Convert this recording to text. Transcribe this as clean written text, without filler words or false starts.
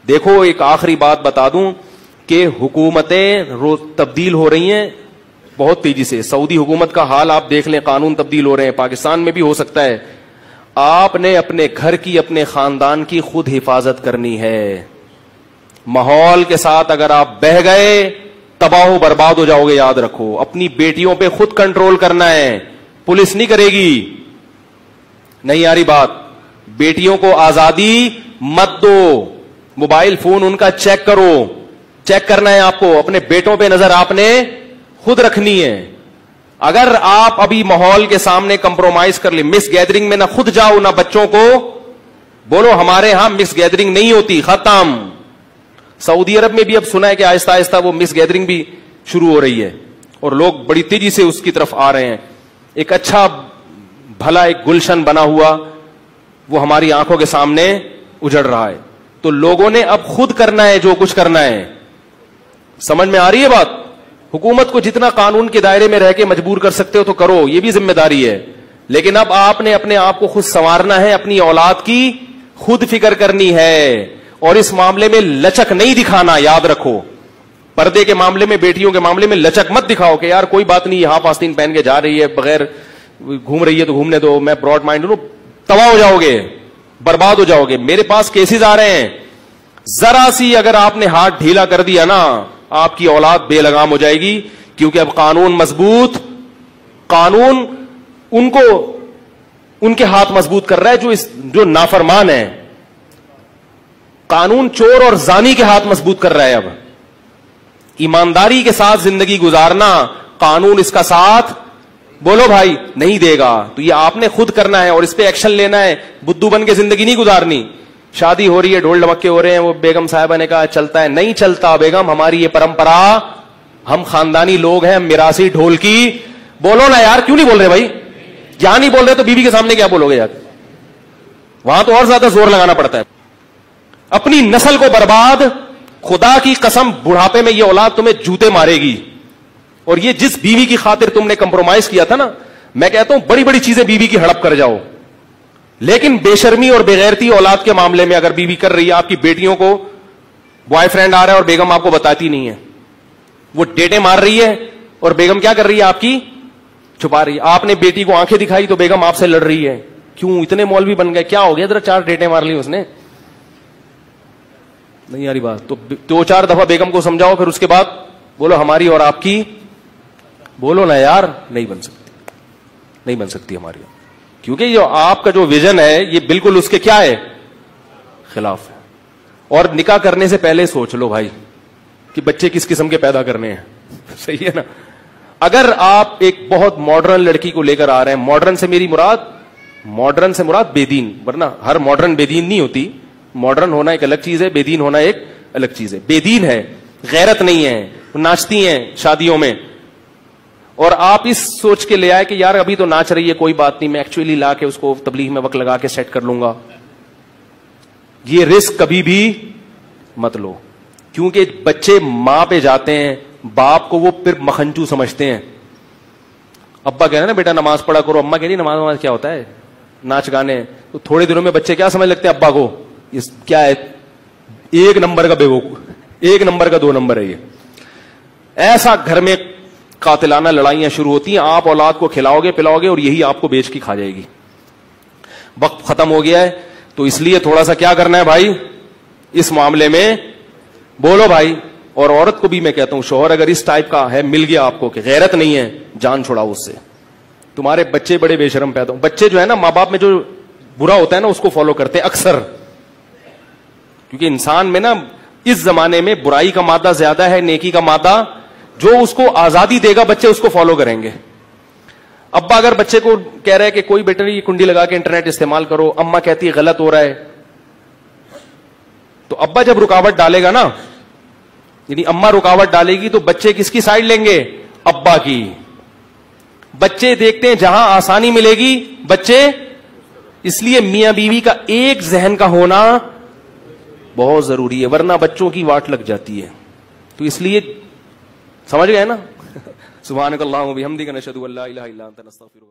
دیکھو ایک آخری بات بتا دوں کہ حکومتیں روز تبدیل ہو رہی ہیں بہت تیزی سے. سعودی حکومت کا حال آپ دیکھ لیں, قانون تبدیل ہو رہے ہیں, پاکستان میں بھی ہو سکتا ہے. آپ نے اپنے گھر کی, اپنے خاندان کی خود حفاظت کرنی ہے. ماحول کے ساتھ اگر آپ بہہ گئے تباہ و برباد ہو جاؤ گے, یاد رکھو. اپنی بیٹیوں پہ خود کنٹرول کرنا ہے, پولیس نہیں کرے گی. نہیں آ رہی بات؟ بیٹیوں کو آزادی مت دو, موبائل فون ان کا چیک کرو, چیک کرنا ہے آپ کو. اپنے بیٹوں پہ نظر آپ نے خود رکھنی ہے. اگر آپ ابھی ماحول کے سامنے کمپرومائز کر لیں, مکس گیدرنگ میں نہ خود جاؤ نہ بچوں کو بولو ہمارے ہاں مکس گیدرنگ نہیں ہوتی, ختم. سعودی عرب میں بھی اب سنا ہے کہ آہستہ آہستہ وہ مکس گیدرنگ بھی شروع ہو رہی ہے اور لوگ بڑی تیزی سے اس کی طرف آ رہے ہیں. ایک اچھا بھلا ایک گلشن بنا ہوا وہ ہماری آنکھوں کے سامنے اجڑ رہا ہے. تو لوگوں نے اب خود کرنا ہے جو کچھ کرنا ہے. سمجھ میں آ رہی ہے بات؟ حکومت کو جتنا قانون کے دائرے میں رہ کے مجبور کر سکتے ہو تو کرو, یہ بھی ذمہ داری ہے. لیکن اب آپ نے اپنے آپ کو خود سنوارنا ہے, اپنی اولاد کی خود فکر کرنی ہے, اور اس معاملے میں لچک نہیں دکھانا. یاد رکھو, پردے کے معاملے میں, بیٹیوں کے معاملے میں لچک مت دکھاؤ کہ یار کوئی بات نہیں, ہاف آستین پہن کے جا رہی ہے, بغیر گھوم رہی ہے تو گھومنے دو, میں براڈ مائنڈ ہوں. تباہ ہو جاؤ گے, برباد ہو جاؤ گے. میرے پاس کیسز آ رہے ہیں, ذرا سی اگر آپ نے ہاتھ ڈھیلا کر دیا نا آپ کی اولاد بے لگام ہو جائے گی. کیونکہ اب قانون مضبوط, قانون ان کو ان کے ہاتھ مضبوط کر رہا ہے جو نافرمان ہیں. قانون چور اور زانی کے ہاتھ مضبوط کر رہا ہے. اب ایمانداری کے ساتھ زندگی گزارنا قانون اس کا ساتھ بولو بھائی نہیں دے گا. تو یہ آپ نے خود کرنا ہے اور اس پہ ایکشن لینا ہے. بدو بن کے زندگی نہیں گزارنی. شادی ہو رہی ہے, ڈھول ڈمکے ہو رہے ہیں, وہ بیگم صاحبہ نے کہا چلتا ہے, نہیں چلتا بیگم. ہماری یہ پرمپرا, ہم خاندانی لوگ ہیں, میراثی ڈھول کی. بولو نا یار, کیوں نہیں بول رہے بھائی؟ کیا نہیں بول رہے تو بیوی کے سامنے کیا بولو گے یار؟ وہاں تو اور زیادہ زور لگانا پڑتا ہے. اپنی نسل کو برباد, خدا کی قسم بڑھاپے میں یہ اولاد تمہیں جوتے مارے گی. اور یہ جس بیوی کی خاطر تم نے کمپرومائز کیا تھا نا, میں کہتا ہوں بڑی بڑی چیزیں بیوی کی ہڑپ کر جاؤ, لیکن بے شرمی اور بغیرتی اولاد کے معاملے میں اگر بیوی کر رہی ہے, آپ کی بیٹیوں کو بوائے فرینڈ آ رہا ہے اور بیگم آپ کو بتاتی نہیں ہے, وہ ڈیٹے مار رہی ہے اور بیگم کیا کر رہی ہے, آپ کی چھپا رہی ہے. آپ نے بیٹی کو آنکھیں دکھائی تو بیگم آپ سے لڑ رہی ہے. کیوں اتنے مولوی بن گئے, کیا ہو گیا, ذرا 4 ڈیٹے مار لی اس نے. نہیں آ رہی بات؟ تو 2-4 دفعہ بیگم کو سمجھاؤ, پھر اس کے بعد بولو ہماری اور آپ کی. بولو نا یار, نہیں بن سکتی, نہیں بن سکتی ہماری. کیونکہ جو آپ کا جو ویژن ہے یہ بالکل اس کے کیا ہے, خلاف ہے. اور نکاح کرنے سے پہلے سوچ لو بھائی کہ بچے کس قسم کے پیدا کرنے ہیں. صحیح ہے نا؟ اگر آپ ایک بہت ماڈرن لڑکی کو لے کر آ رہے ہیں, ماڈرن سے میری مراد, ماڈرن سے مراد بے دین, ورنہ ہر ماڈرن بے دین نہیں ہوتی. ماڈرن ہونا ایک الگ چیز ہے, بے دین ہونا ایک الگ چیز ہے. بے دین ہے, غیرت نہیں ہے, ناچتی ہیں شادیوں میں, اور آپ اس سوچ کے لے آئے کہ یار ابھی تو ناچ رہی ہے کوئی بات نہیں, میں ایکچولی لا کے اس کو تبلیغ میں وقت لگا کے سیٹ کر لوں گا. یہ رسک کبھی بھی مت لو, کیونکہ بچے ماں پہ جاتے ہیں, باپ کو وہ پھر مکھنچو سمجھتے ہیں. ابا کہہ رہے ہیں نا بیٹا نماز پڑھا کرو, اما کہہ رہی نماز کیا ہوتا ہے, ناچ گانے. تو تھوڑے دنوں میں بچے کیا سمجھ لگتے ہیں ابا کو, یہ کیا ہے, 1 نمبر کا بیوقوف, 1 نمبر کا 2 نمبر ہے یہ. ایسا گھر میں قاتلانہ لڑائیاں شروع ہوتی ہیں. آپ اولاد کو کھلاؤ گے پلاؤ گے اور یہی آپ کو بیچ کے کھا جائے گی. وقت ختم ہو گیا ہے, تو اس لیے تھوڑا سا کیا کرنا ہے بھائی اس معاملے میں, بولو بھائی. اور عورت کو بھی میں کہتا ہوں, شوہر اگر اس ٹائپ کا ہے مل گیا آپ کو کہ غیرت نہیں ہے, جان چھڑاؤ اس سے. تمہارے بچے بڑے بے شرم پیدا ہوں. بچے جو ہے نا ماں باپ میں جو برا ہوتا ہے نا اس کو فالو کرتے ہیں اکثر, کیونکہ انسان میں نا اس زمانے میں برائی کا مادہ زیادہ ہے, نیکی کا مادہ. جو اس کو آزادی دے گا بچے اس کو فالو کریں گے. ابا اگر بچے کو کہہ رہا ہے کہ کوئی بیٹا یہ کنڈی لگا کے انٹرنیٹ استعمال کرو, اما کہتی ہے غلط ہو رہا ہے, تو ابا جب رکاوٹ ڈالے گا نا, یعنی اما رکاوٹ ڈالے گی, تو بچے کس کی سائڈ لیں گے, ابا کی. بچے دیکھتے ہیں جہاں آسانی ملے گی بچے, اس لیے میاں بیوی کا ایک ذہن کا ہونا بہت ضروری ہے, ورنہ بچوں کی واٹ لگ جاتی ہے. تو اس لیے سمجھ گئے نا. سبحانک اللہم و بحمدک نشہد ان لا الہ الا انت نستغفرک.